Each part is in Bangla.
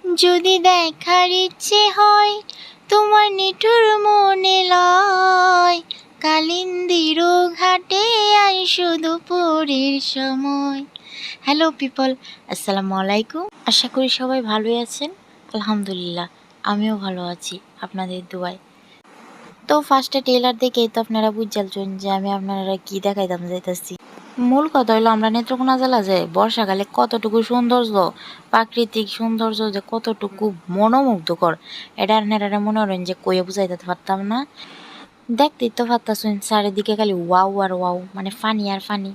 যদি দেখার ইচ্ছে হয় তোমার নিঠুর মনে লয়, কালিন্দির ঘাটে আইসো দুপুরের সময়। হ্যালো পিপল, আসসালামু আলাইকুম। আশা করি সবাই ভালোই আছেন। আলহামদুলিল্লাহ, আমিও ভালো আছি আপনাদের দোয়ায়। তো ফার্স্টে ট্রেলার দেখেই তো আপনারা বুঝালছেন যে আমি আপনারা কি দেখাইতাম যাইতেছি। মূল কথা হইলো আমরা নেত্রকোনা জেলা যে বর্ষাকালে কতটুকু সৌন্দর্য, প্রাকৃতিক সৌন্দর্য যে কতটুকু মনোমুগ্ধকর, এটা আপনারা মনে করেন যে কইয়া বুঝাইতে পারতাম না। দেখতেই তো পারতাছেন চারিদিকে খালি ওয়াও আর ওয়াও, মানে ফানি আর ফানি।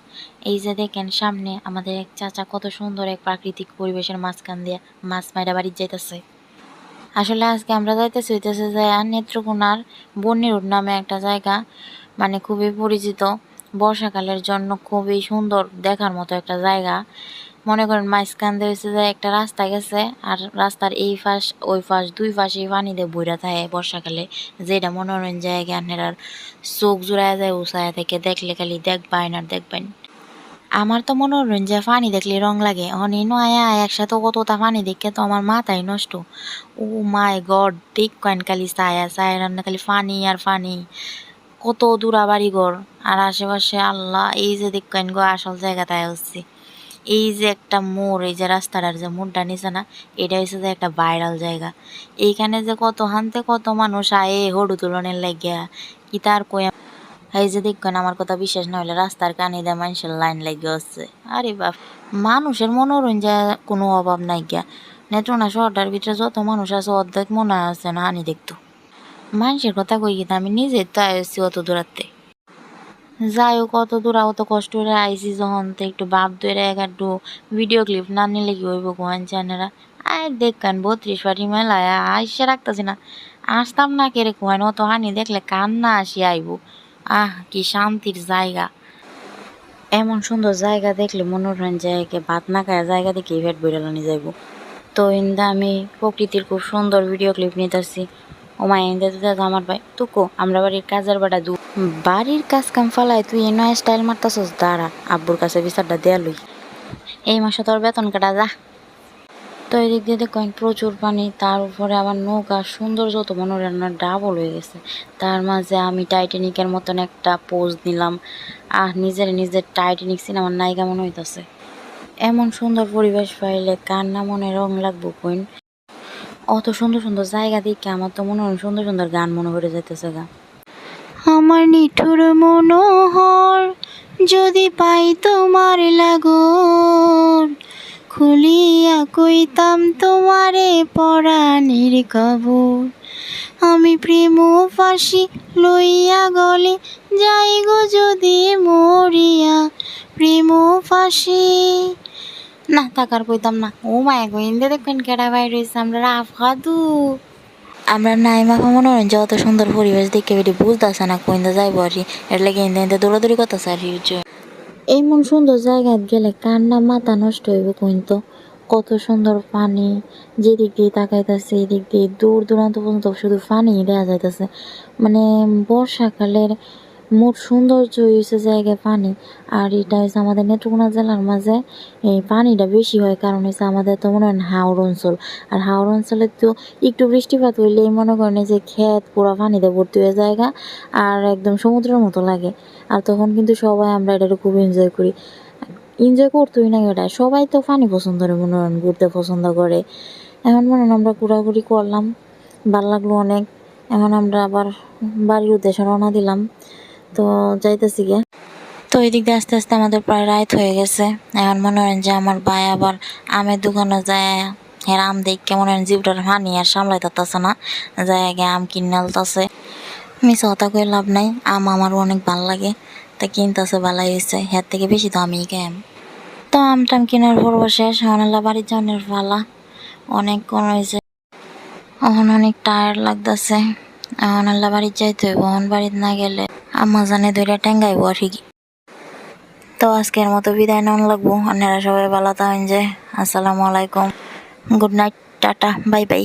এই যে দেখেন সামনে আমাদের এক চাচা কত সুন্দর এক প্রাকৃতিক পরিবেশের মাঝখান দিয়ে মাছ মাইরা বাড়ি যাইতেছে। আসলে আজকে আমরা যাইতেছি হইতেছে যে নেত্রকোনার বন্যী রোড নামে একটা জায়গা, মানে খুবই পরিচিত, বর্ষাকালের জন্য খুবই সুন্দর দেখার মতো একটা জায়গা। মনে করেন মাঝখান দিয়ে হচ্ছে যে একটা রাস্তা গেছে, আর রাস্তার এই পাশ ওই পাশ দুই পাশে পানি দিয়ে বইরা থাকে বর্ষাকালে, যেটা মনোরঞ্জন জায়গা আপনারা চোখ জুড়ায় যায় উঁচায় থেকে দেখলে খালি দেখবেন আর দেখবেন। আমার তো মনোরঞ্জন যে পানি দেখলে রং লাগে, অনি নয়া একসাথে কতটা পানি দেখে তো আমার মাথাই নষ্ট। ও মাই গড, ঠিক কয়েন খালি ছায়া ছায়া রান্না খালি পানি আর পানি, কত দূরা বাড়ি ঘর আর আশেপাশে আল্লাহ। এই যে দেখেন গো আসল জায়গাটায় হচ্ছে এই যে একটা মোড়, এই যে রাস্তাটার যে মোড়টা নিচে না, এটা হচ্ছে যে একটা ভাইরাল জায়গা। এইখানে যে কত হানতে কত মানুষ আয়ে হড়ু তুলনের লাগিয়া কি তার কই। এই যে দেখবেন আমার কথা বিশ্বাস না হলে রাস্তার কানে দিয়ে মানুষের লাইন লেগে হচ্ছে। আরে বাপ, মানুষের মনোরঞ্জন কোনো অভাব নাই গিয়া। নেত্রকোনা শহরটার ভিতরে যত মানুষ আছে অর্ধেক মনে আছে না আনি দেখতো। মানুষের কথা কই কিন্তু আমি নিজে তো আইসি অত দূরাতে। যাই হোক, অত দূর অত কষ্ট করে আইসি যখন, তো একটু বাপ ধরে একটু ভিডিও ক্লিপ না নিলে কি হইব কোয়ান চ্যানেরা। আর দেখেন 32 পাটি মেলায় আইসে রাখতেছি না, আসতাম না কেরে কোয়ান, অত হানি দেখলে কান্না আসি আইব। আহ কি শান্তির জায়গা, এমন সুন্দর জায়গা দেখলে মনোরঞ্জন জায়গাকে ভাত না খায় জায়গা দেখে পেট বইরালানি যাইব। তো ইন্দা আমি প্রকৃতির খুব সুন্দর ভিডিও ক্লিপ নিতেছি। ও মা ইন্দা তো আমার ভাই তুকো আমরা বাড়ির কাজের বাড়া বাড়ির কাজ কাম ফালাই তুই এ নয় স্টাইল মারতাছস, দাঁড়া আব্বুর কাছে বিচারটা দেয়া লই। এই মাসে তোর বেতন কাটা যা। তো এদিক দিয়ে দেখেন প্রচুর পানি, তার উপরে আবার নৌকা সৌন্দর্য তো মনোরঞ্জন ডাবল হয়ে গেছে। তার মাঝে আমি টাইটানিকের মতন একটা পোজ নিলাম। নিজের টাইটানিক সিনেমার নায়িকা মনে হইতেছে। এমন সুন্দর পরিবেশ পাইলে কার না মনে রং লাগবো কইন। অত সুন্দর সুন্দর জায়গা দেখে আমার তো মনে হয় সুন্দর সুন্দর গান মনে পড়ে যাইতেছে গা। আমার নিঠুর মনোহর যদি পাই তোমার লাগন, খুলিয়া কইতাম তোমারে পরাণের খবর। আমি প্রেম ফাঁসি লইয়া গলে যাই গো যদি মরিয়া, প্রেম ফাঁসি। না থাকার কইতাম না। ও মায়া গো ইন্দে দেখবেন কেডা বাইর হয়েছে, আমরা রাফাদু। আমরা নাইমা মনোরঞ্জন অত সুন্দর পরিবেশ দেখে বেটি বুঝতেছে না কইন্দা যাইব আর এর লাগে ইন্দে ইন্দে দৌড়াদৌড়ি করতেছে আর এমন সুন্দর জায়গায় গেলে কার না মাথা নষ্ট হইব কইতো। কত সুন্দর পানি, যেদিক দিয়ে তাকাইতেছে এদিক দিয়ে দূর দূরান্ত পর্যন্ত শুধু পানি দেওয়া যাইতেছে। মানে বর্ষাকালের মোট সৌন্দর্য হয়েছে জায়গায় পানি। আর এটা হচ্ছে আমাদের নেত্রকোনা জেলার মাঝে এই পানিটা বেশি হয়, কারণ হচ্ছে আমাদের তো মনে হয় হাওড় অঞ্চল। আর হাওড় অঞ্চলে তো একটু বৃষ্টিপাত হইলেই মনে করেন যে ক্ষেত পুরা পানিতে ভর্তি হয়ে জায়গা আর একদম সমুদ্রের মতো লাগে। আর তখন কিন্তু সবাই আমরা এটা খুব এনজয় করি। এনজয় করতেই না, এটা সবাই তো পানি পছন্দ করে, মনোরঞ্জন ঘুরতে পছন্দ করে। এখন মনে হয় আমরা ঘোরাঘুরি করলাম, ভালো লাগলো অনেক। এখন আমরা আবার বাড়ির উদ্দেশ্যে রওনা দিলাম। তো যাইতেছি গিয়ে, তো এদিক দিয়ে আস্তে আস্তে আমাদের প্রায় রাত হয়ে গেছে। এখন মনে হয় যে আমার ভাই আবার আমের দোকানে যায়, হ্যাঁ আম দেখে মনে হয় জিভটার হানি আর সামলাইতেছে না, যায় আগে আম কিনে আলতাছে। মিশা কথা কয়ে লাভ নাই, আম আমারও অনেক ভাল লাগে, তা কিনতেছে ভালাই হয়েছে, হ্যার থেকে বেশি তো আমি খাই। তো আম টাম কেনার পর্ব শেষ, অনেলা বাড়ির যাওয়ার পালা। অনেক কোন হয়েছে, এখন অনেক টায়ার্ড লাগতেছে, এখন আল্লাহ বাড়ির যাইতে হইব। এখন বাড়িতে না গেলে আম্মা জানে ধরে টেঙ্গাইব আর কি। তো আজকের মতো বিদায় নেওয়ান লাগবো। আপনারা সবাই ভালো থাকেন, যে আসসালামু আলাইকুম, good night, tata, bye bye.